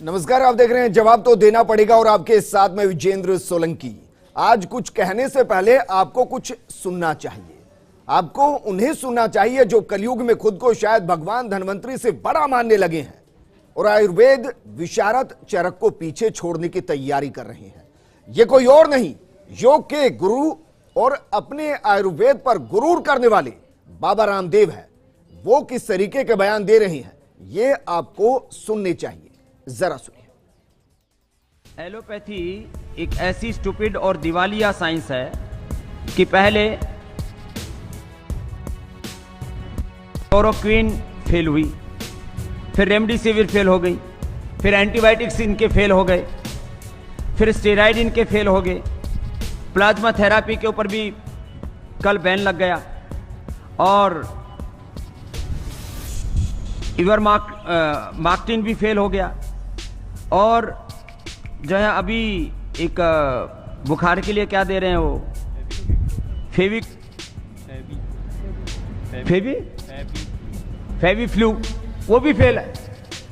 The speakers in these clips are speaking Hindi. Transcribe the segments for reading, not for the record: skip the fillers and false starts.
नमस्कार, आप देख रहे हैं जवाब तो देना पड़ेगा और आपके साथ में विजेंद्र सोलंकी। आज कुछ कहने से पहले आपको कुछ सुनना चाहिए। आपको उन्हें सुनना चाहिए जो कलयुग में खुद को शायद भगवान धन्वंतरी से बड़ा मानने लगे हैं और आयुर्वेद विशारद चरक को पीछे छोड़ने की तैयारी कर रहे हैं। ये कोई और नहीं, योग के गुरु और अपने आयुर्वेद पर गुरूर करने वाले बाबा रामदेव है। वो किस तरीके के बयान दे रहे हैं ये आपको सुनने चाहिए, जरा सुनिए। एलोपैथी एक ऐसी स्टूपिड और दिवालिया साइंस है कि पहले क्लोरोक्विन फेल हुई, फिर रेमडेसिविर फेल हो गई, फिर एंटीबायोटिक्स इनके फेल हो गए, फिर स्टेरॉइड इनके फेल हो गए, प्लाज्मा थेरापी के ऊपर भी कल बैन लग गया और इवरमाक्टिन भी फेल हो गया और जो है अभी एक बुखार के लिए क्या दे रहे हैं वो फेवी फ्लू, वो भी फेल है।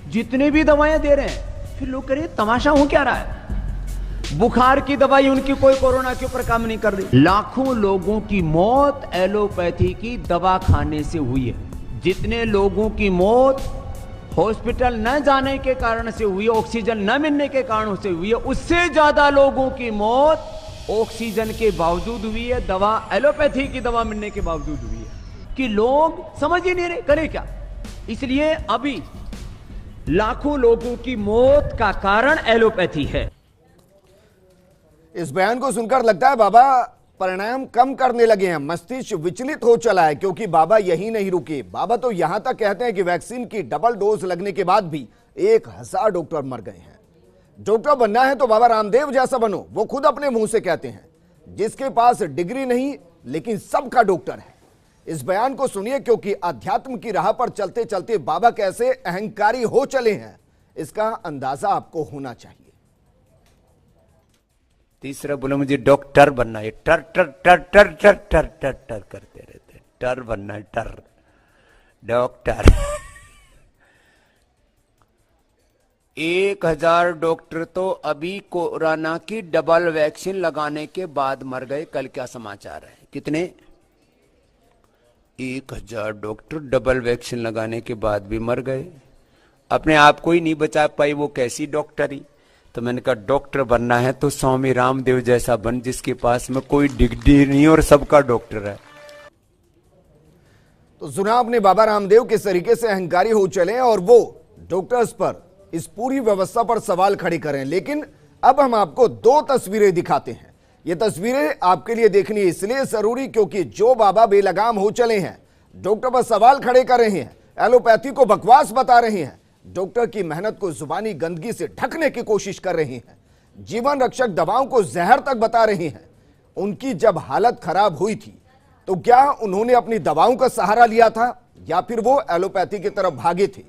जितने भी दवाएं दे रहे हैं, फिर लोग कह रहे हैं तमाशा हो क्या रहा है। बुखार की दवाई उनकी कोई कोरोना के ऊपर काम नहीं कर रही। लाखों लोगों की मौत एलोपैथी की दवा खाने से हुई है। जितने लोगों की मौत हॉस्पिटल न जाने के कारण से हुई है, ऑक्सीजन न मिलने के कारण से हुई है, उससे ज्यादा लोगों की मौत ऑक्सीजन के बावजूद हुई है, दवा एलोपैथी की दवा मिलने के बावजूद हुई है। कि लोग समझ ही नहीं रहे करें क्या। इसलिए अभी लाखों लोगों की मौत का कारण एलोपैथी है। इस बयान को सुनकर लगता है बाबा परिणाम कम करने लगे हैं, मस्तिष्क विचलित हो चला है, क्योंकि बाबा यही नहीं रुके। बाबा तो यहां तक कहते हैं कि वैक्सीन की डबल डोज लगने के बाद भी 1000 डॉक्टर मर गए हैं। डॉक्टर बनना है तो बाबा रामदेव जैसा बनो, वो खुद अपने मुंह से कहते हैं, जिसके पास डिग्री नहीं लेकिन सबका डॉक्टर है। इस बयान को सुनिए, क्योंकि अध्यात्म की राह पर चलते चलते बाबा कैसे अहंकारी हो चले हैं, इसका अंदाजा आपको होना चाहिए। तीसरा बोला मुझे डॉक्टर बनना है, टर टर टर टर टर टर टर टर करते रहते, टर बनना है, टर डॉक्टर 1000 डॉक्टर तो अभी कोरोना की डबल वैक्सीन लगाने के बाद मर गए। कल क्या समाचार है, कितने 1000 डॉक्टर डबल वैक्सीन लगाने के बाद भी मर गए। अपने आप को ही नहीं बचा पाई, वो कैसी डॉक्टरी। तो मैंने कहा डॉक्टर बनना है तो स्वामी रामदेव जैसा बन, जिसके पास में कोई डिग्री नहीं और सबका डॉक्टर है। तो सुना आपने बाबा रामदेव किस तरीके से अहंकारी हो चले और वो डॉक्टर्स पर, इस पूरी व्यवस्था पर सवाल खड़े करें। लेकिन अब हम आपको 2 तस्वीरें दिखाते हैं। ये तस्वीरें आपके लिए देखनी इसलिए जरूरी क्योंकि जो बाबा बेलगाम हो चले हैं, डॉक्टर पर सवाल खड़े कर रहे हैं, एलोपैथी को बकवास बता रहे हैं, डॉक्टर की मेहनत को जुबानी गंदगी से ढकने की कोशिश कर रहे हैं, जीवन रक्षक दवाओं को जहर तक बता रहे हैं। उनकी जब हालत खराब हुई थी तो क्या उन्होंने अपनी दवाओं का सहारा लिया था या फिर वो एलोपैथी की तरफ भागे थे?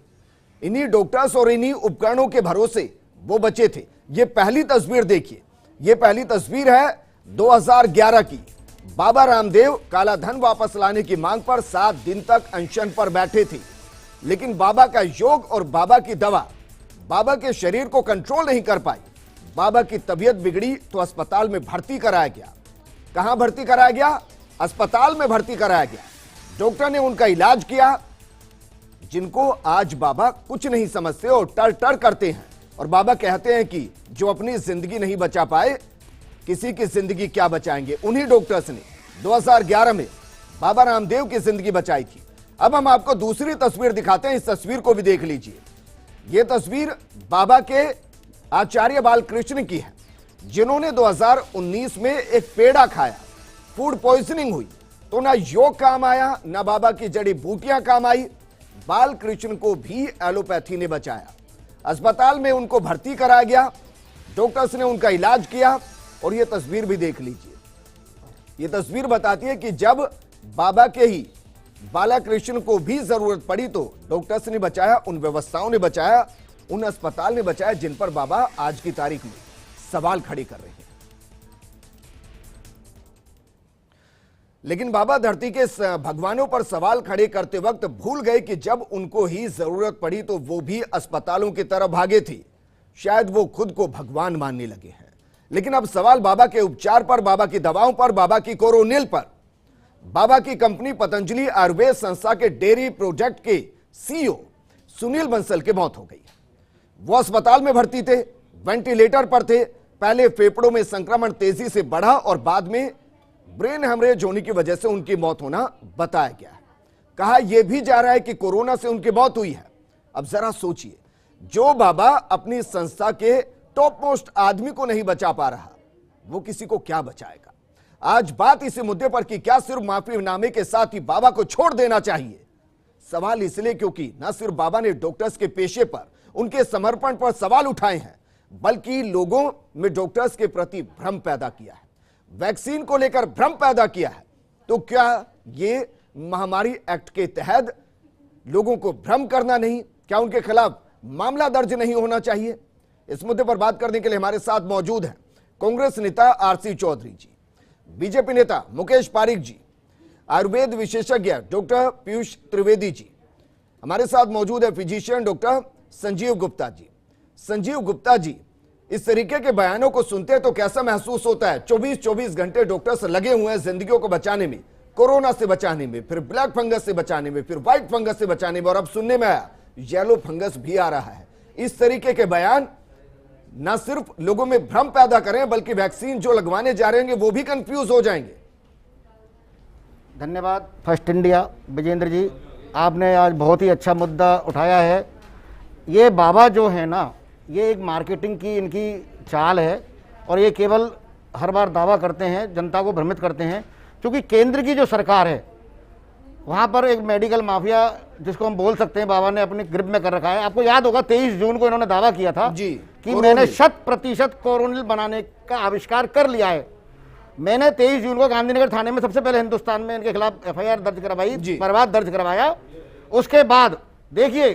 इन्हीं डॉक्टर्स और इन्हीं उपकरणों के भरोसे वो बचे थे। ये पहली तस्वीर देखिए, ये पहली तस्वीर है 2011 की। बाबा रामदेव काला धन वापस लाने की मांग पर 7 दिन तक अनशन पर बैठे थे, लेकिन बाबा का योग और बाबा की दवा बाबा के शरीर को कंट्रोल नहीं कर पाई। बाबा की तबीयत बिगड़ी तो अस्पताल में भर्ती कराया गया। कहां भर्ती कराया गया? अस्पताल में भर्ती कराया गया। डॉक्टर ने उनका इलाज किया, जिनको आज बाबा कुछ नहीं समझते और टर टर करते हैं। और बाबा कहते हैं कि जो अपनी जिंदगी नहीं बचा पाए, किसी की जिंदगी क्या बचाएंगे। उन्हीं डॉक्टर्स ने 2011 में बाबा रामदेव की जिंदगी बचाई थी। अब हम आपको दूसरी तस्वीर दिखाते हैं, इस तस्वीर को भी देख लीजिए। यह तस्वीर बाबा के आचार्य बालकृष्ण की है, जिन्होंने 2019 में एक पेड़ा खाया, फूड पॉइजनिंग हुई, तो ना योग काम आया ना बाबा की जड़ी बूटियां काम आई। बालकृष्ण को भी एलोपैथी ने बचाया। अस्पताल में उनको भर्ती कराया गया, डॉक्टर्स ने उनका इलाज किया। और यह तस्वीर भी देख लीजिए। यह तस्वीर बताती है कि जब बाबा के ही बालकृष्ण को भी जरूरत पड़ी तो डॉक्टर्स ने बचाया, उन व्यवस्थाओं ने बचाया, उन अस्पताल ने बचाया जिन पर बाबा आज की तारीख में सवाल खड़े कर रहे हैं। लेकिन बाबा धरती के भगवानों पर सवाल खड़े करते वक्त भूल गए कि जब उनको ही जरूरत पड़ी तो वो भी अस्पतालों की तरफ भागे थे। शायद वो खुद को भगवान मानने लगे हैं। लेकिन अब सवाल बाबा के उपचार पर, बाबा की दवाओं पर, बाबा की कोरोनिल पर। बाबा की कंपनी पतंजलि आयुर्वेद संस्था के डेयरी प्रोजेक्ट के सीईओ सुनील बंसल की मौत हो गई। वो अस्पताल में भर्ती थे, वेंटिलेटर पर थे। पहले फेफड़ों में संक्रमण तेजी से बढ़ा और बाद में ब्रेन हेमरेज होने की वजह से उनकी मौत होना बताया गया है। कहा यह भी जा रहा है कि कोरोना से उनकी मौत हुई है। अब जरा सोचिए, जो बाबा अपनी संस्था के टॉप मोस्ट आदमी को नहीं बचा पा रहा, वो किसी को क्या बचाएगा। आज बात इसी मुद्दे पर कि क्या सिर्फ माफीनामे के साथ ही बाबा को छोड़ देना चाहिए। सवाल इसलिए क्योंकि न सिर्फ बाबा ने डॉक्टर्स के पेशे पर, उनके समर्पण पर सवाल उठाए हैं, बल्कि लोगों में डॉक्टर्स के प्रति भ्रम पैदा किया है, वैक्सीन को लेकर भ्रम पैदा किया है। तो क्या ये महामारी एक्ट के तहत लोगों को भ्रम करना नहीं, क्या उनके खिलाफ मामला दर्ज नहीं होना चाहिए? इस मुद्दे पर बात करने के लिए हमारे साथ मौजूद हैं कांग्रेस नेता आरसी चौधरी जी, बीजेपी नेता मुकेश पारिक जी, आयुर्वेद विशेषज्ञ डॉक्टर पीयूष त्रिवेदी जी, हमारे साथ मौजूद है फिजिशियन डॉक्टर संजीव गुप्ता जी। संजीव गुप्ता जी, इस तरीके के बयानों को सुनते हैं तो कैसा महसूस होता है? 24-24 घंटे डॉक्टर्स लगे हुए हैं जिंदगियों को बचाने में, कोरोना से बचाने में, फिर ब्लैक फंगस से बचाने में, फिर व्हाइट फंगस से बचाने में, और अब सुनने में आया येलो फंगस भी आ रहा है। इस तरीके के बयान न सिर्फ लोगों में भ्रम पैदा करें, बल्कि वैक्सीन जो लगवाने जा रहे हैं वो भी कंफ्यूज हो जाएंगे। धन्यवाद फर्स्ट इंडिया विजेंद्र जी, आपने आज बहुत ही अच्छा मुद्दा उठाया है। ये बाबा जो है ना, ये एक मार्केटिंग की इनकी चाल है और ये केवल हर बार दावा करते हैं, जनता को भ्रमित करते हैं। क्योंकि केंद्र की जो सरकार है वहाँ पर एक मेडिकल माफिया, जिसको हम बोल सकते हैं, बाबा ने अपनी ग्रिप में कर रखा है। आपको याद होगा 23 जून को इन्होंने दावा किया था जी, कि मैंने 100% कोरोनिल बनाने का आविष्कार कर लिया है। मैंने 23 जून को गांधीनगर थाने में सबसे पहले हिंदुस्तान में इनके खिलाफ एफआईआर दर्ज करवाई, परिवाद दर्ज करवाया। उसके बाद देखिए,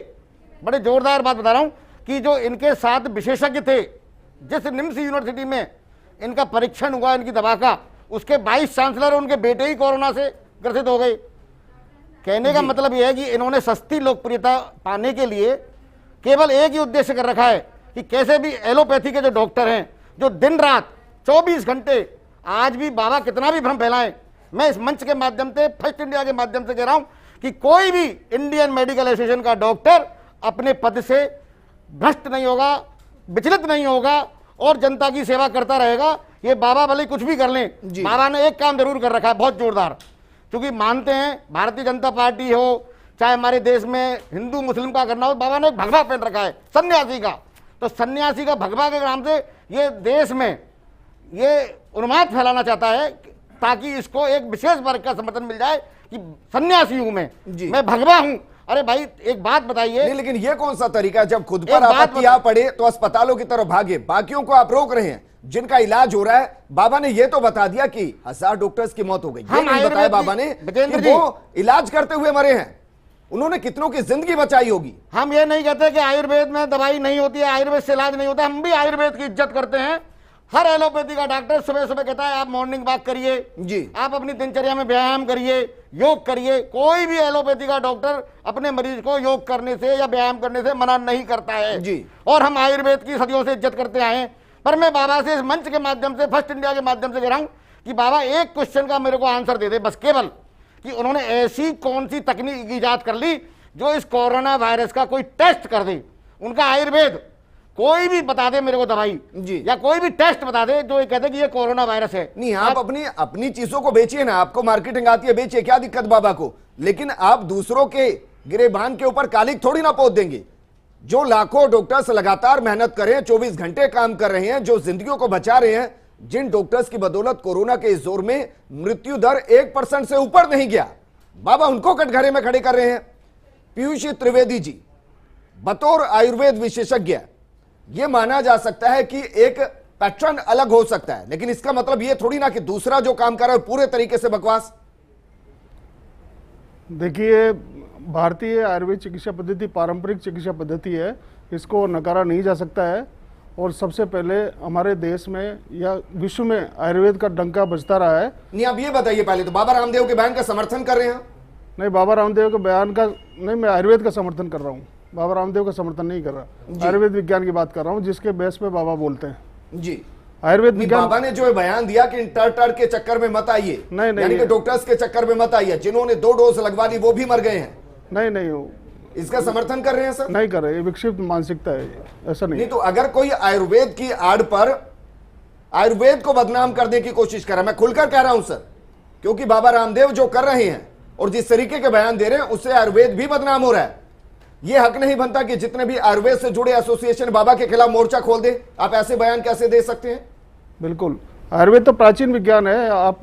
बड़े जोरदार बात बता रहा हूं कि जो इनके साथ विशेषज्ञ थे, जिस निम्स यूनिवर्सिटी में इनका परीक्षण हुआ इनकी दवा का, उसके 22 चांसलर और उनके बेटे ही कोरोना से ग्रसित हो गए। कहने का मतलब यह है कि इन्होंने सस्ती लोकप्रियता पाने के लिए केवल एक ही उद्देश्य कर रखा है कि कैसे भी एलोपैथी के जो डॉक्टर हैं, जो दिन रात 24 घंटे, आज भी बाबा कितना भी भ्रम फैलाएं, मैं इस मंच के माध्यम से, फर्स्ट इंडिया के माध्यम से कह रहा हूं कि कोई भी इंडियन मेडिकल एसोसिएशन का डॉक्टर अपने पद से भ्रष्ट नहीं होगा, विचलित नहीं होगा और जनता की सेवा करता रहेगा। ये बाबा भले कुछ भी कर लें, बाबा ने एक काम जरूर कर रखा है बहुत जोरदार, क्योंकि मानते हैं भारतीय जनता पार्टी हो, चाहे हमारे देश में हिंदू मुस्लिम का करना हो, बाबा ने एक भगवा पहन रखा है सन्यासी का। तो सन्यासी का भगवा के नाम से ये देश में ये उन्माद फैलाना चाहता है ताकि इसको एक विशेष वर्ग का समर्थन मिल जाए कि सन्यासी हूं मैं भगवा हूं। अरे भाई एक बात बताइए। नहीं, लेकिन ये कौन सा तरीका है? जब खुद पर आपत्ति आ पड़े तो अस्पतालों की तरफ भागे, बाकियों को आप रोक रहे हैं जिनका इलाज हो रहा है। बाबा ने ये तो बता दिया कि 1000 डॉक्टर्स की मौत हो गई, ये नहीं बताया बाबा ने कि वो इलाज करते हुए मरे हैं, उन्होंने कितनों की जिंदगी बचाई होगी। हम ये नहीं कहते कि आयुर्वेद में दवाई नहीं होती है, आयुर्वेद से इलाज नहीं होता। हम भी आयुर्वेद की इज्जत करते हैं। हर एलोपैथी का डॉक्टर सुबह सुबह कहता है आप मॉर्निंग वॉक करिए जी, आप अपनी दिनचर्या में व्यायाम करिए, योग करिए। कोई भी एलोपैथी का डॉक्टर अपने मरीज को योग करने से या व्यायाम करने से मना नहीं करता है जी। और हम आयुर्वेद की सदियों से इज्जत करते आए हैं। पर मैं बाबा से इस मंच के माध्यम से, फर्स्ट इंडिया के माध्यम से कह रहा हूं कि बाबा एक क्वेश्चन का मेरे को आंसर दे दे बस, केवल कि उन्होंने ऐसी कौन सी तकनीक ईजाद कर ली जो इस कोरोना वायरस का कोई टेस्ट कर दे। उनका आयुर्वेद कोई भी बता दे मेरे को दवाई जी, या कोई भी टेस्ट बता दे जो ये कहते कि ये कोरोना वायरस है। नहीं, आप अपनी चीजों को बेचिए ना, आपको मार्केटिंग आती है, बेचिए, क्या दिक्कत बाबा को। लेकिन आप दूसरों के गिरेबान के ऊपर कालिक थोड़ी ना पोत देंगे। जो लाखों डॉक्टर्स लगातार मेहनत कर रहे हैं, 24 घंटे काम कर रहे हैं, जो जिंदगियों को बचा रहे हैं, जिन डॉक्टर्स की बदौलत कोरोना के इस जोर में मृत्यु दर 1% से ऊपर नहीं गया, बाबा उनको कटघरे में खड़े कर रहे हैं। पीयूष त्रिवेदी जी, बतौर आयुर्वेद विशेषज्ञ, यह माना जा सकता है कि एक पैटर्न अलग हो सकता है, लेकिन इसका मतलब यह थोड़ी ना कि दूसरा जो काम कर रहा है पूरे तरीके से बकवास। देखिए, भारतीय आयुर्वेद चिकित्सा पद्धति पारंपरिक चिकित्सा पद्धति है, इसको नकारा नहीं जा सकता है। और सबसे पहले हमारे देश में या विश्व में आयुर्वेद का डंका बजता रहा है। नहीं, आप ये बताइए पहले तो, बाबा रामदेव के बयान का समर्थन कर रहे हैं? नहीं, बाबा रामदेव के बयान का नहीं, मैं आयुर्वेद का समर्थन कर रहा हूँ। बाबा रामदेव का समर्थन नहीं कर रहा, आयुर्वेद विज्ञान की बात कर रहा हूँ जिसके बेस पे बाबा बोलते हैं। जी, आयुर्वेद विज्ञान बाबा ने जो बयान दिया कि टर के चक्कर में मत आइए, नहीं, यानी कि डॉक्टर्स के चक्कर में मत आइए, जिन्होंने 2 डोज लगवा दी वो भी मर गए हैं। नहीं, इसका समर्थन कर रहे हैं सर? नहीं कर रहे, ये विक्षिप्त मानसिकता है, ऐसा नहीं। तो अगर कोई आयुर्वेद की आड़ पर आयुर्वेद को बदनाम करने की कोशिश कर रहा है, मैं खुलकर कह रहा हूं सर, क्योंकि बाबा रामदेव जो कर रहे हैं और जिस तरीके के बयान दे रहे हैं उससे आयुर्वेद भी बदनाम हो रहा है। यह हक नहीं बनता कि जितने भी आयुर्वेद से जुड़े एसोसिएशन बाबा के खिलाफ मोर्चा खोल दे। आप ऐसे बयान कैसे दे सकते हैं? बिल्कुल, आयुर्वेद तो प्राचीन विज्ञान है। आप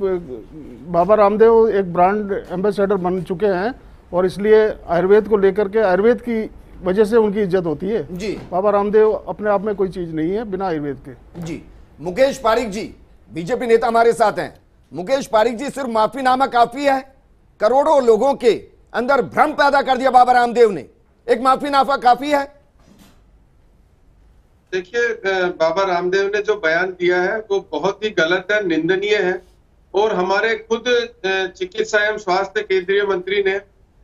बाबा रामदेव एक ब्रांड एम्बेसडर बन चुके हैं और इसलिए आयुर्वेद को लेकर के आयुर्वेद की वजह से उनकी इज्जत होती है जी। बाबा रामदेव अपने आप में कोई चीज नहीं है बिना आयुर्वेद के। जी, मुकेश पारिक जी बीजेपी नेता हमारे साथ हैं। मुकेश पारिक जी, सिर्फ माफीनामा काफी है? करोड़ों लोगों के अंदर भ्रम पैदा कर दिया बाबा रामदेव ने, एक माफीनामा काफी है? देखिए, बाबा रामदेव ने जो बयान दिया है वो बहुत ही गलत है, निंदनीय है। और हमारे खुद चिकित्सा एवं स्वास्थ्य केंद्रीय मंत्री ने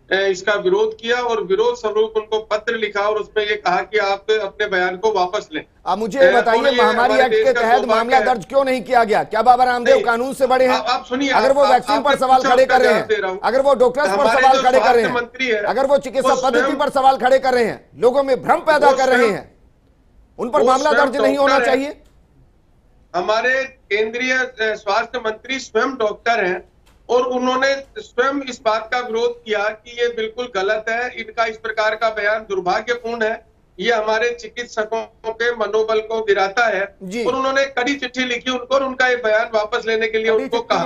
इसका विरोध किया और विरोध स्वरूप उनको पत्र लिखा और उसमें ये कहा कि आप अपने बयान को वापस लें। अब मुझे ये बताइए, महामारी एक्ट के तहत मामला दर्ज क्यों नहीं किया गया? क्या बाबा रामदेव कानून से बड़े हैं? आप सुनिए, अगर वो वैक्सीन पर सवाल खड़े कर रहे हैं, अगर वो डॉक्टर्स पर सवाल खड़े कर रहे हैं, अगर वो चिकित्सा पद्धति पर सवाल खड़े कर रहे हैं, लोगों में भ्रम पैदा कर रहे हैं, उन पर मामला दर्ज नहीं होना चाहिए? हमारे केंद्रीय स्वास्थ्य मंत्री स्वयं डॉक्टर हैं और उन्होंने स्वयं इस बात का विरोध किया कि ये बिल्कुल गलत है, इनका इस प्रकार का बयान दुर्भाग्यपूर्ण है, ये हमारे चिकित्सकों के मनोबल को गिराता है। और उन्होंने कड़ी चिट्ठी लिखी उनको और उनका ये बयान वापस लेने के लिए उनको कहा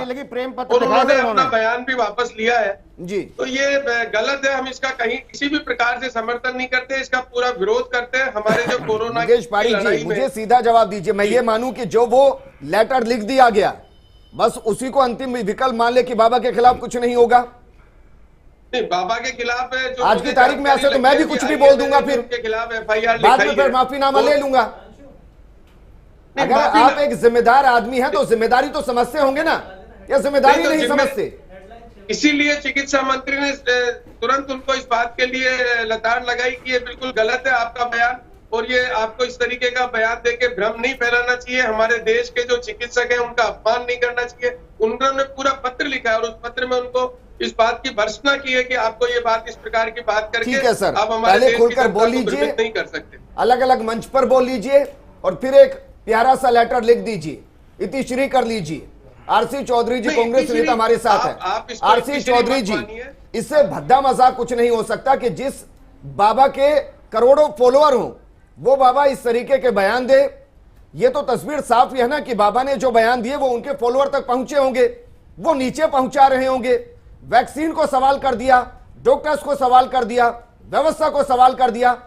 और उन्होंने अपना बयान भी वापस लिया है जी। तो ये गलत है, हम इसका कहीं किसी भी प्रकार से समर्थन नहीं करते, इसका पूरा विरोध करते हैं। हमारे जो कोरोना मुकेश पारिक जी, मुझे सीधा जवाब दीजिए, मैं ये मानूं कि जो वो लेटर लिख दिया गया बस उसी को अंतिम विकल्प मान ले कि बाबा के खिलाफ कुछ नहीं होगा? नहीं, बाबा के खिलाफ जो आज की तारीख में ऐसे तो मैं भी कुछ भी बोल दूंगा, फिर उनके खिलाफ FIR बाद में फिर माफीनामा ले लूंगा। अगर आप एक जिम्मेदार आदमी हैं तो जिम्मेदारी तो समझते होंगे ना, या जिम्मेदारी नहीं समझते? इसीलिए चिकित्सा मंत्री ने तुरंत उनको इस बात के लिए लताड़ लगाई कि ये बिल्कुल गलत है आपका बयान और ये आपको इस तरीके का बयान देके भ्रम नहीं फैलाना चाहिए, हमारे देश के जो चिकित्सक हैं उनका अपमान नहीं करना चाहिए। उन्होंने पूरा पत्र लिखा है और उस पत्र में उनको इस बात की भर्त्सना की है कि आपको ये बात इस प्रकार की बात करके ठीक है सर, आप हमारे पहले देश खुलकर की बोल जनता को लीजिए, भ्रमित नहीं कर सकते। अलग अलग मंच पर बोल लीजिए और फिर एक प्यारा सा लेटर लिख दीजिए, इतिश्री कर लीजिए। आरसी चौधरी जी कांग्रेस नेता हमारे साथ हैं। आरसी चौधरी जी, इससे भद्दा मजाक कुछ नहीं हो सकता कि जिस बाबा के करोड़ों फॉलोअर हों वो बाबा इस तरीके के बयान दे। ये तो तस्वीर साफ है ना कि बाबा ने जो बयान दिए वो उनके फॉलोअर तक पहुंचे होंगे, वो नीचे पहुंचा रहे होंगे। वैक्सीन को सवाल कर दिया, डॉक्टर्स को सवाल कर दिया, व्यवस्था को सवाल कर दिया।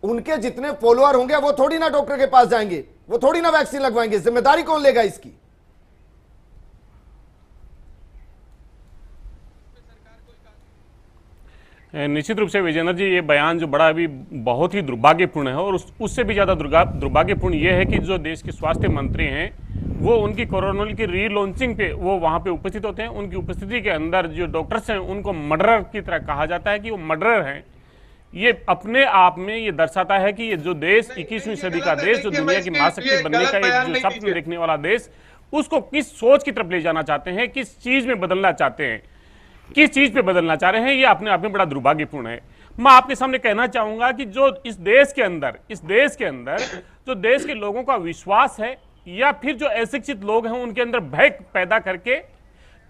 उनके जितने फॉलोअर होंगे वो थोड़ी ना डॉक्टर के पास जाएंगे, वो थोड़ी ना वैक्सीन लगवाएंगे। जिम्मेदारी कौन लेगा इसकी? निश्चित रूप से विजेंद्र जी, ये बयान जो बड़ा अभी बहुत ही दुर्भाग्यपूर्ण है और उससे भी ज़्यादा दुर्भाग्यपूर्ण ये है कि जो देश के स्वास्थ्य मंत्री हैं वो उनकी कोरोना की रीलॉन्चिंग पे वो वहाँ पे उपस्थित होते हैं। उनकी उपस्थिति के अंदर जो डॉक्टर्स हैं उनको मर्डरर की तरह कहा जाता है कि वो मर्डरर हैं। ये अपने आप में ये दर्शाता है कि ये जो देश 21वीं सदी का देश, जो दुनिया की महाशक्ति बनने का एक जो सपना देखने वाला देश, उसको किस सोच की तरफ ले जाना चाहते हैं, किस चीज़ में बदलना चाहते हैं, किस चीज पे बदलना चाह रहे हैं, ये अपने आप में बड़ा दुर्भाग्यपूर्ण है। मैं आपके सामने कहना चाहूंगा कि जो इस देश के अंदर जो देश के लोगों का विश्वास है या फिर जो अशिक्षित लोग हैं उनके अंदर भय पैदा करके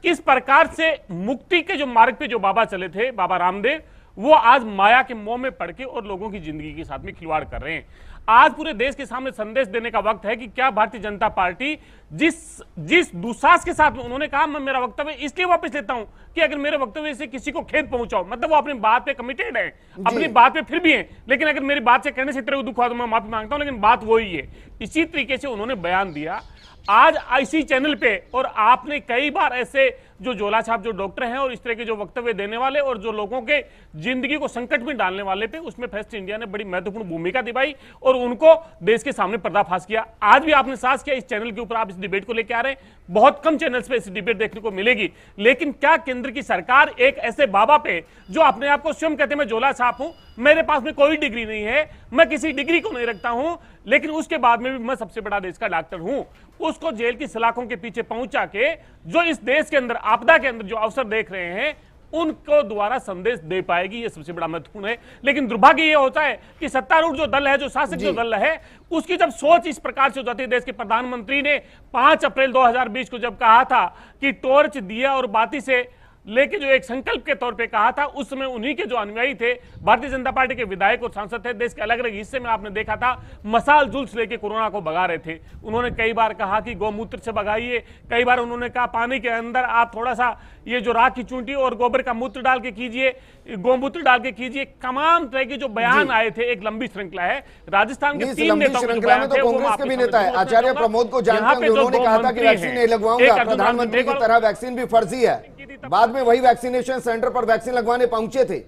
किस प्रकार से मुक्ति के जो मार्ग पे जो बाबा चले थे, बाबा रामदेव, वो आज माया के मोह में पड़ के और लोगों की जिंदगी के साथ में खिलवाड़ कर रहे हैं। आज पूरे देश के सामने संदेश देने का वक्त है कि क्या भारतीय जनता पार्टी जिस दुस्साहस के साथ में उन्होंने कहा मैं मेरा वक्तव्य इसलिए वापस लेता हूं कि अगर मेरे वक्तव्य से किसी को खेद पहुंचाओ, मतलब वो अपनी बात पे कमिटेड है, अपनी बात पे फिर भी है, लेकिन अगर मेरी बात से कहने से तरह दुख हुआ तो मैं माफी मांगता हूं, लेकिन बात वही है। इसी तरीके से उन्होंने बयान दिया आज आईसी चैनल पे और आपने कई बार ऐसे जो झोला छाप जो डॉक्टर हैं और इस तरह के जो वक्तव्य देने वाले और जो लोगों के जिंदगी को संकट में डालने वाले पे, उसमें फेस्ट इंडिया ने बड़ी महत्वपूर्ण भूमिका निभाई और उनको देश के सामने पर्दाफाश किया। आज भी आपने साहस किया, इस चैनल के ऊपर आप इस डिबेट को लेकर आ रहे हैं, बहुत कम चैनल्स पे इस डिबेट देखने को मिलेगी। लेकिन क्या केंद्र की सरकार एक ऐसे बाबा पे जो अपने आप को स्वयं कहते हैं मैं झोला छाप हूं, मेरे पास में कोई डिग्री नहीं है, मैं किसी डिग्री को नहीं रखता हूं, लेकिन उसके बाद में भी मैं सबसे बड़ा देश का डॉक्टर हूं, उसको जेल की सलाखों के पीछे पहुंचा के जो इस देश के अंदर आपदा के अंदर जो अवसर देख रहे हैं उनको द्वारा संदेश दे पाएगी, ये सबसे बड़ा महत्वपूर्ण है। लेकिन दुर्भाग्य ये होता है कि सत्तारूढ़ जो दल है, जो शासक जो दल है, उसकी जब सोच इस प्रकार से हो जाती है। देश के प्रधानमंत्री ने 5 अप्रैल 2020 को जब कहा था कि टॉर्च, दिया और बाती से लेकिन जो एक संकल्प के तौर पे कहा था, उस समय उन्हीं के जो अनुयायी थे, भारतीय जनता पार्टी के विधायक और सांसद थे, देश के अलग अलग हिस्से में आपने देखा था मसाल जुल्स लेके कोरोना को भगा रहे थे। उन्होंने कई बार कहा कि गौमूत्र से भगाइए, कई बार उन्होंने कहा पानी के अंदर आप थोड़ा सा ये जो राख की चूंटी और गोबर का मूत्र डाल के कीजिए, गौमूत्र डाल के कीजिए, तमाम तरह के जो बयान आए थे। एक लंबी श्रृंखला है। राजस्थान के 3 नेताओं के बयान थे, कांग्रेस के भी नेता है आचार्य प्रमोद को जानते हैं, उन्होंने कहा था कि वैक्सीन नहीं लगवाऊंगा, प्रधानमंत्री की तरह वैक्सीन भी फर्जी है। बाद में वही वैक्सीनेशन सेंटर पर वैक्सीन लगवाने पहुंचे थे।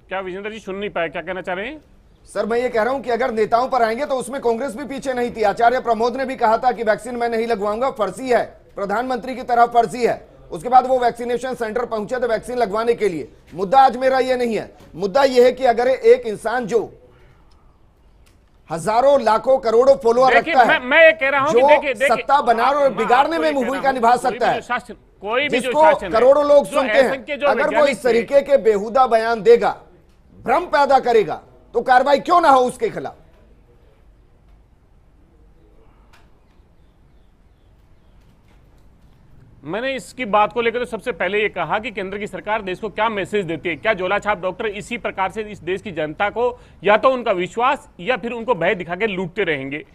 क्या विजेंद्र जी सुन नहीं पाए, क्या कहना चाह रहे हैं? सर मैं ये कह रहा हूं कि अगर नेताओं पर आएंगे तो उसमें कांग्रेस भी पीछे नहीं थी। आचार्य प्रमोद ने भी कहा था कि वैक्सीन मैं नहीं लगवाऊंगा, फर्जी है, प्रधानमंत्री की तरह फर्जी है। उसके बाद वो वैक्सीनेशन सेंटर पहुंचे थे वैक्सीन लगवाने के लिए। मुद्दा आज मेरा ये नहीं है, मुद्दा ये है कि अगर एक इंसान जो हजारों लाखों करोड़ों फॉलोअर रखता है, मैं ये कह रहा हूं जो कि देखिए सत्ता बनाने और बिगाड़ने में भूमिका निभा सकता है, कोई भी जिसको करोड़ों लोग सुनते हैं, अगर वो इस तरीके के बेहुदा बयान देगा, भ्रम पैदा करेगा, तो कार्रवाई क्यों ना हो उसके खिलाफ। मैंने इसकी बात को लेकर तो सबसे पहले ये कहा कि केंद्र की सरकार देश को क्या मैसेज देती है। क्या झोला छाप डॉक्टर इसी प्रकार से इस देश की जनता को या तो उनका विश्वास या फिर उनको भय दिखा के लूटते रहेंगे।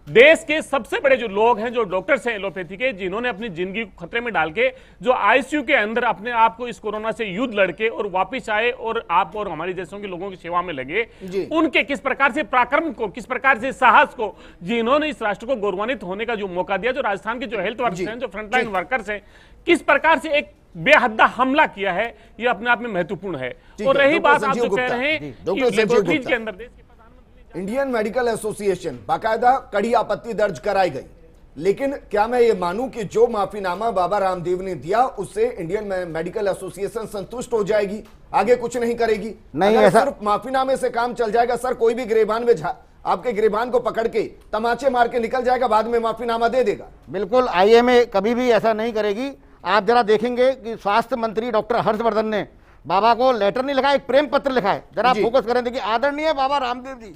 देश के सबसे बड़े जो लोग हैं, जो डॉक्टर्स हैं एलोपैथी के, जिन्होंने अपनी जिंदगी को खतरे में डाल के जो आईसीयू के अंदर अपने आप को इस कोरोना से युद्ध लड़के और वापस आए और आप और हमारे जैसों के लोगों की सेवा में लगे, उनके किस प्रकार से पराक्रम को, किस प्रकार से साहस को, जिन्होंने इस राष्ट्र को गौरवान्वित होने का जो मौका दिया, जो राजस्थान के जो हेल्थ वर्कर्स हैं, जो फ्रंटलाइन वर्कर्स हैं, किस प्रकार से एक बेहद्दा हमला किया है, ये अपने आप में महत्वपूर्ण है। और रही बात आप जो कह रहे हैं कि लेबोरेटरीज के अंदर इंडियन मेडिकल एसोसिएशन बाकायदा कड़ी आपत्ति दर्ज कराई गई, लेकिन क्या मैं ये मानूं कि जो माफीनामा बाबा रामदेव ने दिया उससे इंडियन मेडिकल एसोसिएशन संतुष्ट हो जाएगी, आगे कुछ नहीं करेगी? नहीं, अगर ऐसा सिर्फ माफीनामे से काम चल जाएगा, सर कोई भी गिरेबान में आपके गिरेबान को पकड़ के तमाचे मार के निकल जाएगा, बाद में माफीनामा दे देगा। बिल्कुल, आईएमए कभी भी ऐसा नहीं करेगी। आप जरा देखेंगे कि स्वास्थ्य मंत्री डॉक्टर हर्षवर्धन ने बाबा को लेटर नहीं लिखा, एक प्रेम पत्र लिखा है। जरा आप फोकस करें, देखिए आदरणीय बाबा रामदेव जी,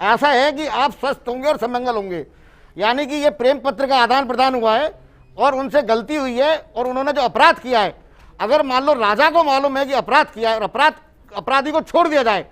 ऐसा है कि आप स्वस्थ होंगे और समंगल होंगे, यानी कि ये प्रेम पत्र का आदान प्रदान हुआ है और उनसे गलती हुई है और उन्होंने जो अपराध किया है, अगर मान लो राजा को मालूम है कि अपराध किया है और अपराधी को छोड़ दिया जाए,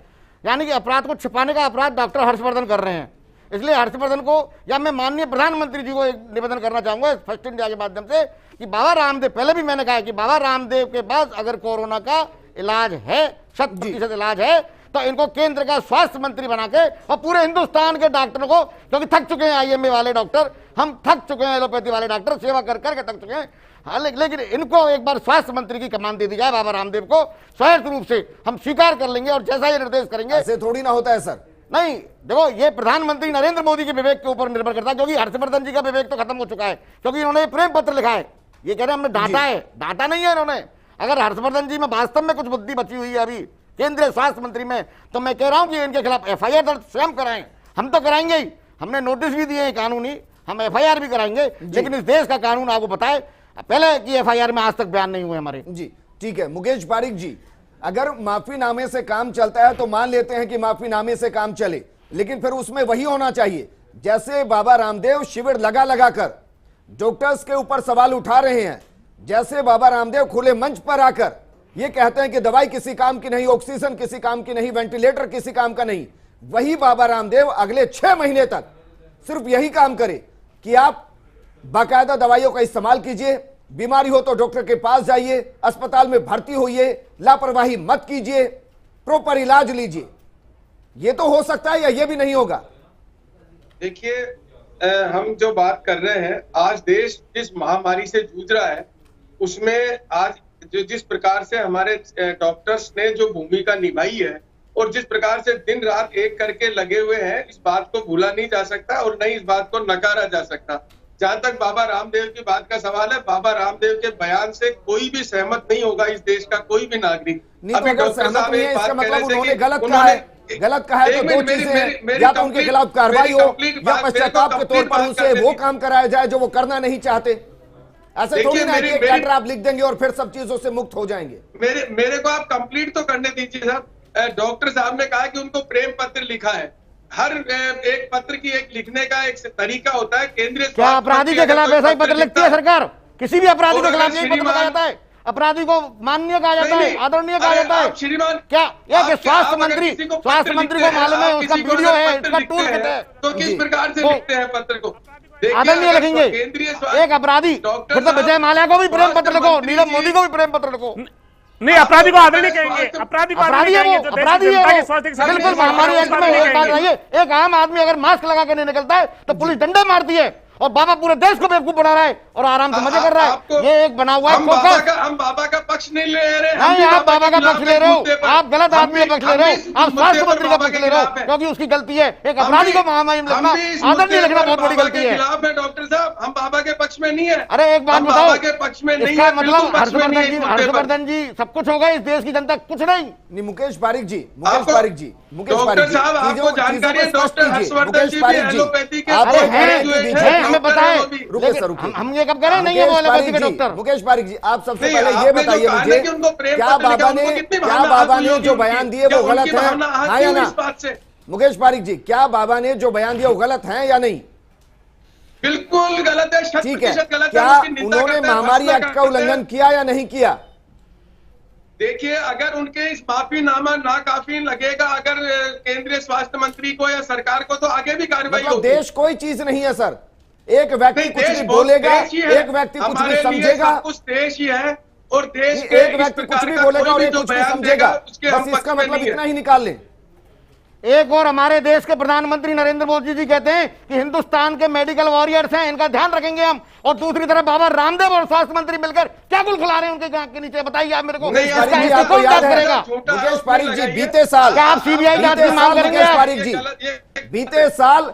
यानी कि अपराध को छिपाने का अपराध डॉक्टर हर्षवर्धन कर रहे हैं। इसलिए हर्षवर्धन को या मैं माननीय प्रधानमंत्री जी को एक निवेदन करना चाहूंगा फर्स्ट इंडिया के माध्यम से कि बाबा रामदेव, पहले भी मैंने कहा है कि बाबा रामदेव के पास अगर कोरोना का इलाज है, 100% इलाज है, तो इनको केंद्र का स्वास्थ्य मंत्री बना के और पूरे हिंदुस्तान के डॉक्टरों को, क्योंकि थक चुके हैं आईएमए वाले डॉक्टर, हम थक चुके हैं एलोपैथी वाले डॉक्टर, सेवा कर करके थक चुके हैं। हाँ, लेकिन इनको एक बार स्वास्थ्य मंत्री की कमान दे दी जाए बाबा रामदेव को, स्वायत्त रूप से हम स्वीकार कर लेंगे और जैसा ये निर्देश करेंगे। ऐसे थोड़ी ना होता है सर। नहीं, देखो ये प्रधानमंत्री नरेंद्र मोदी के विवेक के ऊपर निर्भर करता है, क्योंकि हर्षवर्धन जी का विवेक तो खत्म हो चुका है, क्योंकि इन्होंने प्रेम पत्र लिखा है। ये कह रहे हैं हमने डांटा है, डांटा नहीं है इन्होंने। अगर हर्षवर्धन जी में वास्तव में कुछ बुद्धि बची हुई है अभी केंद्रीय स्वास्थ्य मंत्री में, तो मैं कह रहा हूं कि इनके खिलाफ एफआईआर दर्ज स्वयं कराएं। हम तो कराएंगे ही, हमने नोटिस भी दिए हैं कानूनी, हम एफआईआर भी कराएंगे, लेकिन इस देश का कानून आपको बताए पहले की एफआईआर में आज तक बयान नहीं हुए हमारे। जी ठीक है मुकेश पारिक जी, अगर माफीनामे से काम चलता है तो मान लेते हैं कि माफीनामे से काम चले, लेकिन फिर उसमें वही होना चाहिए जैसे बाबा रामदेव शिविर लगा लगाकर डॉक्टर्स के ऊपर सवाल उठा रहे हैं, जैसे बाबा रामदेव खुले मंच पर आकर ये कहते हैं कि दवाई किसी काम की नहीं, ऑक्सीजन किसी काम की नहीं, वेंटिलेटर किसी काम का नहीं, वही बाबा रामदेव अगले 6 महीने तक सिर्फ यही काम करे कि आप बाकायदा दवाइयों का इस्तेमाल कीजिए, बीमारी हो तो डॉक्टर के पास जाइए, अस्पताल में भर्ती होइए, लापरवाही मत कीजिए, प्रॉपर इलाज लीजिए। ये तो हो सकता है या ये भी नहीं होगा? देखिए, हम जो बात कर रहे हैं, आज देश जिस महामारी से जूझ रहा है उसमें आज जो जिस प्रकार से हमारे डॉक्टर्स ने जो भूमिका निभाई है और जिस प्रकार से दिन रात एक करके लगे हुए हैं, इस बात को भूला नहीं जा सकता और नहीं इस बात को नकारा जा सकता। जहां तक बाबा रामदेव की बात का सवाल है, बाबा रामदेव के बयान से कोई भी सहमत नहीं होगा, इस देश का कोई भी नागरिक। नहीं तो अगर सहमत नहीं है इसका मतलब उन्होंने गलत कहा है, गलत कहा है तो दो चीजें हैं, या तो उनके खिलाफ कार्रवाई हो या पश्चाताप के तौर पर उनसे वो काम कराया जाए जो वो करना नहीं चाहते। ऐसे थोड़ी ना कि एक लेटर आप लिख देंगे और फिर सब चीजों से मुक्त हो जाएंगे। मेरे को आप कंप्लीट तो करने दीजिए साहब। डॉक्टर साहब ने कहा कि उनको प्रेम पत्र लिखा है। हर एक पत्र की एक लिखने का एक तरीका होता है। केंद्रीय क्या अपराधी के खिलाफ ऐसा ही पत्र लिखती है सरकार? किसी भी अपराधी के खिलाफ यही पत्र लिखा जाता है? अपराधी को माननीय कहा जाता है, आदरणीय कहा जाता है? श्रीमान क्या ये स्वास्थ्य मंत्री को मालूम है, उसका वीडियो है, उसका टूल किट है, तो किस प्रकार से लिखते हैं पत्र को? आदरणीय लिखेंगे। एक अपराधी फिर तो विजय माल्या को भी प्रेम पत्र लिखो, नीरव मोदी को भी प्रेम पत्र लिखो। नहीं, अपराधी को आदरणीय कहेंगे, अपराधी को अपराधी है वो, अपराधी है वो। बिल्कुल महामारी एक्ट में एक बात रही है, एक आम आदमी अगर मास्क लगा के नहीं निकलता है तो पुलिस डंडे मारती है और बाबा पूरे देश को बेवकूफ बना रहा है और आराम से मजे कर रहा है। ये एक बना हुआ है फोकस। हम बाबा का पक्ष नहीं ले रहे। नहीं, आप बाबा का पक्ष ले रहे हो, आप गलत आदमी का पक्ष ले रहे हो, आप स्वास्थ्य मंत्री का पक्ष ले रहे हो क्योंकि उसकी गलती है। एक अपराधी को महामारी में लिखना, आदरणीय लिखना बहुत बड़ी गलती है। खिलाफ है डॉक्टर साहब, हम बाबा के पक्ष में नहीं है। अरे एक बात बताओ, के पक्ष में नहीं इसका है, मतलब हर्षवर्धन जी सब कुछ होगा, इस देश की जनता कुछ नहीं। मुकेश पारिक जी, मुकेश पारिक जी, मुकेश पारिक जी, साहब आपको जानकारी है, डॉक्टर हर्षवर्धन जी भी एलोपैथी के हमें पता है, रुके सर, रुके। हम ये कब करें? नहीं है वो एलोपैथी के डॉक्टर। मुकेश पारिक जी, आप सबसे पहले ये बताइए मुझे, क्या बाबा ने जो बयान दिए वो गलत है, हाँ या ना? मुकेश पारिक जी, क्या बाबा ने जो बयान दिया वो गलत है या नहीं? बिल्कुल गलत है, 100% ठीक है। गलत क्या है। उन्होंने महामारी एक्ट का उल्लंघन किया या नहीं किया? देखिए, अगर उनके इस माफीनामा ना काफी लगेगा अगर केंद्रीय स्वास्थ्य मंत्री को या सरकार को, तो आगे भी कार्रवाई होगी। देश कोई चीज नहीं है सर, एक व्यक्ति कुछ भी बोलेगा, एक व्यक्ति कुछ भी समझेगा, कुछ देश ही है और देश एक व्यक्ति कुछ भी बोलेगा और एक कुछ भी समझेगा, बस इसका मतलब इतना ही निकाल लें। एक और हमारे देश के प्रधानमंत्री नरेंद्र मोदी जी कहते हैं कि हिंदुस्तान के मेडिकल वॉरियर्स हैं, इनका ध्यान रखेंगे हम, और दूसरी तरफ बाबा रामदेव और स्वास्थ्य मंत्री मिलकर क्या गुल खिला रहे हैं उनके आंख के नीचे? बताइए आप मेरे को। आपको याद है मुकेश पारिक जी, बीते साल क्या आप सीबीआई जांच की मांग करेंगे? मुकेश पारिक जी, बीते साल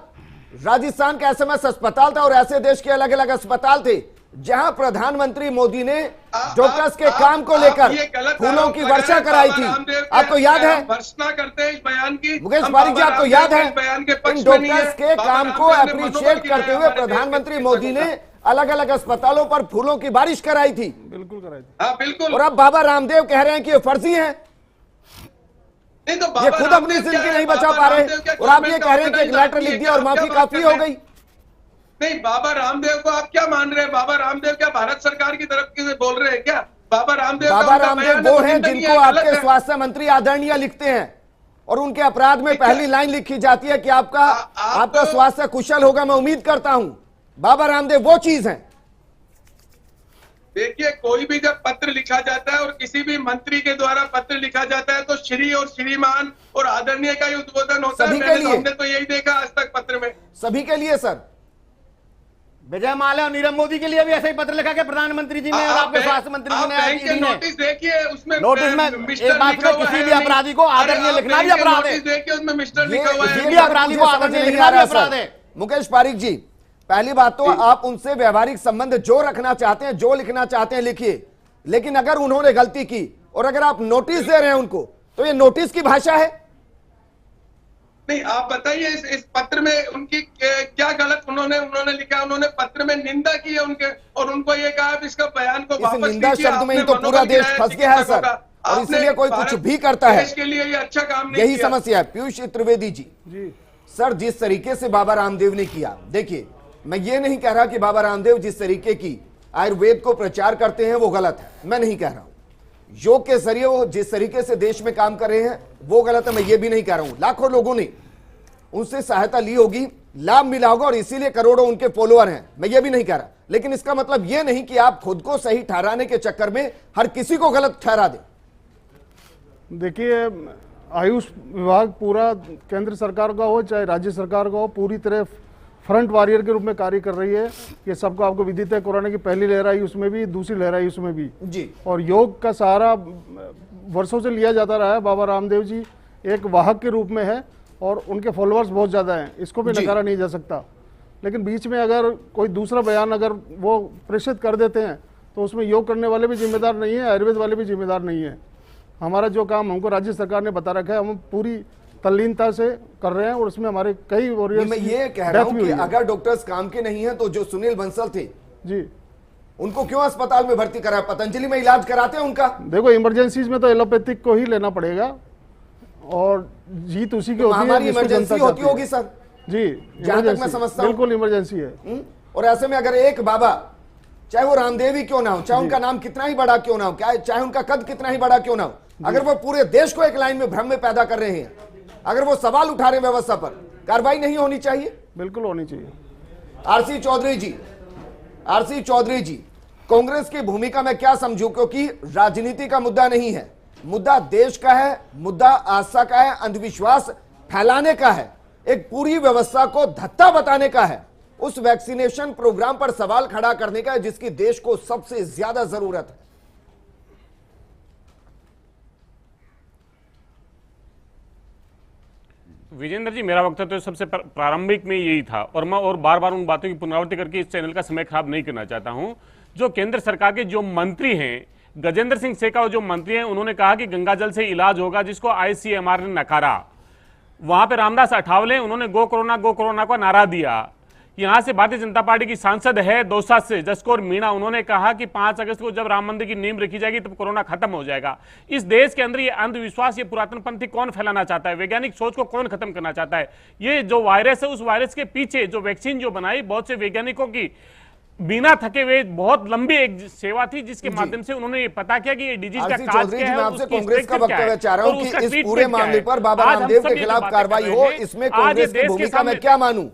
राजस्थान का एसएमएस अस्पताल था और ऐसे देश के अलग अलग अस्पताल थे जहां प्रधानमंत्री मोदी ने डॉक्टर्स के काम को लेकर फूलों की वर्षा कराई थी। आपको याद है? वर्षना करते हैं इस बयान की। मुकेश पारिक जी, आपको याद है इन डॉक्टर्स के काम को अप्रिशिएट करते हुए प्रधानमंत्री मोदी ने अलग अलग अस्पतालों पर फूलों की बारिश कराई थी? बिल्कुल कराई थी। हाँ बिल्कुल। और अब बाबा रामदेव कह रहे हैं कि ये फर्जी है, नहीं तो ये खुद अपनी जिंदगी नहीं बचा पा रहे, और आप ये कह रहे हैं कि एक लेटर लिख दिया और माफी काफी हो गई। नहीं, बाबा रामदेव को आप क्या मान रहे हैं? बाबा रामदेव क्या भारत सरकार की तरफ से बोल रहे हैं क्या? बाबा रामदेव वो हैं जिनको आपके स्वास्थ्य मंत्री आदरणीय लिखते हैं और उनके अपराध में पहली लाइन लिखी जाती है कि आपका स्वास्थ्य कुशल होगा, मैं उम्मीद करता हूं। बाबा रामदेव वो चीज है। देखिए, कोई भी जब पत्र लिखा जाता है और किसी भी मंत्री के द्वारा पत्र लिखा जाता है तो श्री और श्रीमान और आदरणीय का ही उद्बोधन होता है। हमने तो यही देखा आज तक पत्र में। सभी के लिए सर। विजय माल्या और नीरव मोदी के लिए भी ऐसा ही पत्र लिखा के प्रधानमंत्री जी ने और आपके स्वास्थ्य मंत्री जी ने। नोटिस देखिए, उसमें नोटिस में एक बात में किसी भी अपराधी को आदरणीय लिखना भी अपराध है। देखिए उसमें मिस्टर लिखा हुआ है, किसी भी अपराधी को आदरणीय लिखना भी अपराध है। मुकेश पारिक जी, पहली बात तो आप उनसे व्यवहारिक संबंध जो रखना चाहते हैं, जो लिखना चाहते हैं लिखिए, लेकिन अगर उन्होंने गलती की और अगर आप नोटिस दे रहे हैं उनको, तो ये नोटिस की भाषा है। नहीं, आप बताइए इस पत्र में उनकी क्या गलत उन्होंने लिखा? उन्होंने पत्र में निंदा की है उनके, और उनको ये कहा इस बयान को वापस लीजिए। निंदा शब्द में ही तो पूरा देश फंस गया है सर, और इसलिए कोई कुछ भी करता है। देश के लिए ये अच्छा काम नहीं, यही समस्या है। पीयूष त्रिवेदी जी, सर जिस तरीके से बाबा रामदेव ने किया, देखिए मैं ये नहीं कह रहा कि बाबा रामदेव जिस तरीके की आयुर्वेद को प्रचार करते हैं वो गलत है, मैं नहीं कह रहा हूं। योग के जरिए वो जिस तरीके से देश में काम कर रहे हैं वो गलत है, मैं ये भी नहीं कह रहा हूं। लाखों लोगों ने उनसे सहायता ली होगी, लाभ मिला होगा और इसीलिए करोड़ों उनके फॉलोअर हैं, मैं ये भी नहीं कह रहा। लेकिन इसका मतलब ये नहीं कि आप खुद को सही ठहराने के चक्कर में हर किसी को गलत ठहरा दें। देखिए, आयुष विभाग पूरा केंद्र सरकार का हो चाहे राज्य सरकार का हो, पूरी तरह फ्रंट वॉरियर के रूप में कार्य कर रही है। ये सबको आपको विदित है, कोरोना की पहली लहर आई उसमें भी, दूसरी लहर आई उसमें भी जी। और योग का सहारा वर्षों से लिया जाता रहा है। बाबा रामदेव जी एक वाहक के रूप में है और उनके फॉलोअर्स बहुत ज़्यादा हैं, इसको भी नकारा नहीं जा सकता। लेकिन बीच में अगर कोई दूसरा बयान अगर वो प्रेषित कर देते हैं तो उसमें योग करने वाले भी जिम्मेदार नहीं है, आयुर्वेद वाले भी जिम्मेदार नहीं है। हमारा जो काम हमको राज्य सरकार ने बता रखा है, हम पूरी तल्लीनता से कर रहे हैं और उसमें हमारे कई वॉरियर्स। मैं ये कह रहा हूं कि अगर डॉक्टर्स काम के नहीं हैं तो जो सुनील बंसल थे जी, उनको क्यों अस्पताल में भर्ती कराया? पतंजलि में इलाज कराते हैं उनका। देखो इमरजेंसीज में तो एलोपैथिक को ही लेना पड़ेगा और जीत उसी की होती है। हमारी इमरजेंसी होती होगी सर जी, जहां तक मैं समझता हूं, बिल्कुल इमरजेंसी है। और ऐसे में अगर एक बाबा, चाहे वो रामदेव ही क्यों ना हो, चाहे उनका नाम कितना ही बड़ा क्यों ना हो, चाहे उनका कद कितना ही बड़ा क्यों ना हो, अगर वो पूरे देश को एक लाइन में भ्रम में पैदा कर रहे हैं, अगर वो सवाल उठा रहे व्यवस्था पर, कार्रवाई नहीं होनी चाहिए? बिल्कुल होनी चाहिए। आरसी चौधरी जी, कांग्रेस की भूमिका में क्या समझूं? क्योंकि राजनीति का मुद्दा नहीं है, मुद्दा देश का है, मुद्दा आस्था का है, अंधविश्वास फैलाने का है, एक पूरी व्यवस्था को धत्ता बताने का है, उस वैक्सीनेशन प्रोग्राम पर सवाल खड़ा करने का है जिसकी देश को सबसे ज्यादा जरूरत है। विजेंद्र जी, मेरा वक्तव्य तो सबसे प्रारंभिक में यही था और मैं और बार बार उन बातों की पुनरावृत्ति करके इस चैनल का समय खराब नहीं करना चाहता हूं। जो केंद्र सरकार के जो मंत्री हैं, गजेंद्र सिंह शेखावत जो मंत्री हैं, उन्होंने कहा कि गंगा जल से इलाज होगा, जिसको आईसीएमआर ने नकारा। वहां पे रामदास अठावले, उन्होंने गो कोरोना का नारा दिया। यहां से भारतीय जनता पार्टी की सांसद है दौसा से जसकौर मीणा, उन्होंने कहा कि 5 अगस्त को जब राम मंदिर की नींव रखी जाएगी तब कोरोना खत्म हो जाएगा। इस देश के अंदर ये अंधविश्वास, ये पुरातनपंथी कौन फैलाना चाहता है? वैज्ञानिक सोच को कौन खत्म करना चाहता है? ये जो वायरस है, उस वायरस के पीछे जो वैक्सीन जो बनाई, बहुत से वैज्ञानिकों की बिना थके हुए बहुत लंबी एक सेवा थी, जिसके माध्यम से उन्होंने ये पता किया कि ये डिजीज का काज क्या है। मैं आपसे कांग्रेस का वक्तव्य चाह रहा हूं कि इस पूरे मामले पर बाबा रामदेव के खिलाफ कार्रवाई हो, इसमें कांग्रेस की भूमिका मैं क्या मानूं?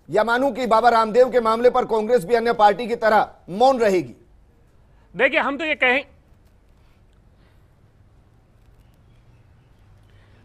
या मानूं कि बाबा रामदेव के मामले पर कांग्रेस भी अन्य पार्टी की तरह मौन रहेगी? देखिए, हम तो ये कहें,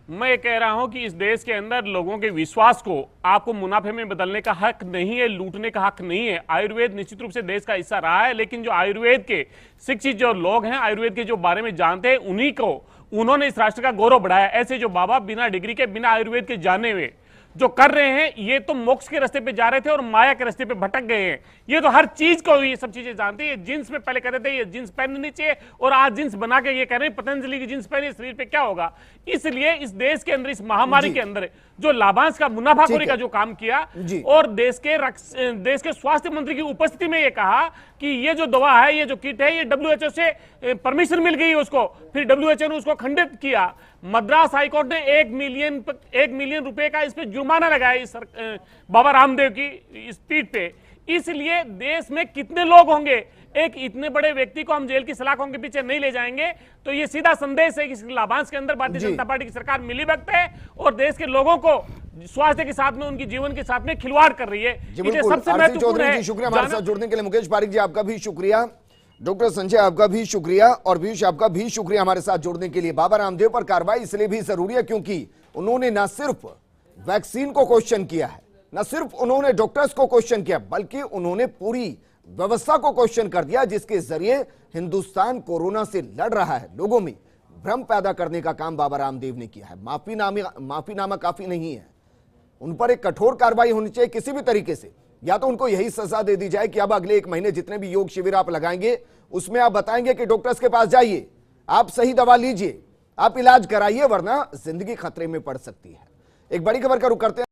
मैं ये कह रहा हूं कि इस देश के अंदर लोगों के विश्वास को आपको मुनाफे में बदलने का हक नहीं है, लूटने का हक नहीं है। आयुर्वेद निश्चित रूप से देश का हिस्सा रहा है, लेकिन जो आयुर्वेद के शिक्षित जो लोग हैं, आयुर्वेद के जो बारे में जानते हैं, उन्हीं को उन्होंने इस राष्ट्र का गौरव बढ़ाया। ऐसे जो बाबा बिना डिग्री के, बिना आयुर्वेद के जाने हुए जो कर रहे हैं, ये तो मोक्ष के रास्ते पे जा रहे थे और माया के रास्ते पे भटक गए हैं। ये तो हर चीज को ये सब चीजें जानते हैं। जींस में पहले कहते थे ये जींस पहननी चाहिए और आज जींस बना के ये कह रहे हैं पतंजलि की जींस पहने, शरीर पे क्या होगा? इसलिए इस देश के अंदर, इस महामारी के अंदर जो लाभांश का मुनाफाखोरी का जो काम किया और देश के स्वास्थ्य मंत्री की उपस्थिति में ये कहा कि ये जो दवा है, ये जो किट है, ये WHO से परमिशन मिल गई उसको, फिर WHO ने उसको खंडित किया। मद्रास हाईकोर्ट ने 1 मिलियन रुपए का इस पे जुर्माना लगाया इस बाबा रामदेव की इस पीठ पे। इसलिए देश में कितने लोग होंगे, एक इतने बड़े व्यक्ति को हम जेल की सलाखों के पीछे नहीं ले जाएंगे। तो ये सीधा संदेश है कि लाभांश के अंदर भारतीय जनता पार्टी की सरकार मिलीभगत है और देश के लोगों को स्वास्थ्य के साथ में, उनकी जीवन के साथ में खिलवाड़ कर रही है। ये सबसे महत्वपूर्ण है। शुक्रिया हमारे साथ जुड़ने के लिए। मुकेश पारिक जी आपका भी शुक्रिया, डॉक्टर संजय आपका भी शुक्रिया और पीयूष आपका भी शुक्रिया हमारे साथ जुड़ने के लिए। बाबा रामदेव पर कार्रवाई इसलिए भी जरूरी है क्योंकि उन्होंने न सिर्फ वैक्सीन को क्वेश्चन किया है, न सिर्फ उन्होंने डॉक्टर्स को क्वेश्चन किया, बल्कि उन्होंने पूरी व्यवस्था को क्वेश्चन कर दिया, जिसके जरिए हिंदुस्तान कोरोना से लड़ रहा है। लोगों में भ्रम पैदा करने का काम बाबा रामदेव ने किया है। माफीनामा काफी नहीं है, उन पर एक कठोर कार्रवाई होनी चाहिए किसी भी तरीके से। या तो उनको यही सजा दे दी जाए कि अब अगले 1 महीने जितने भी योग शिविर आप लगाएंगे उसमें आप बताएंगे कि डॉक्टर्स के पास जाइए, आप सही दवा लीजिए, आप इलाज कराइए, वरना जिंदगी खतरे में पड़ सकती है। एक बड़ी खबर का रुख करते हैं।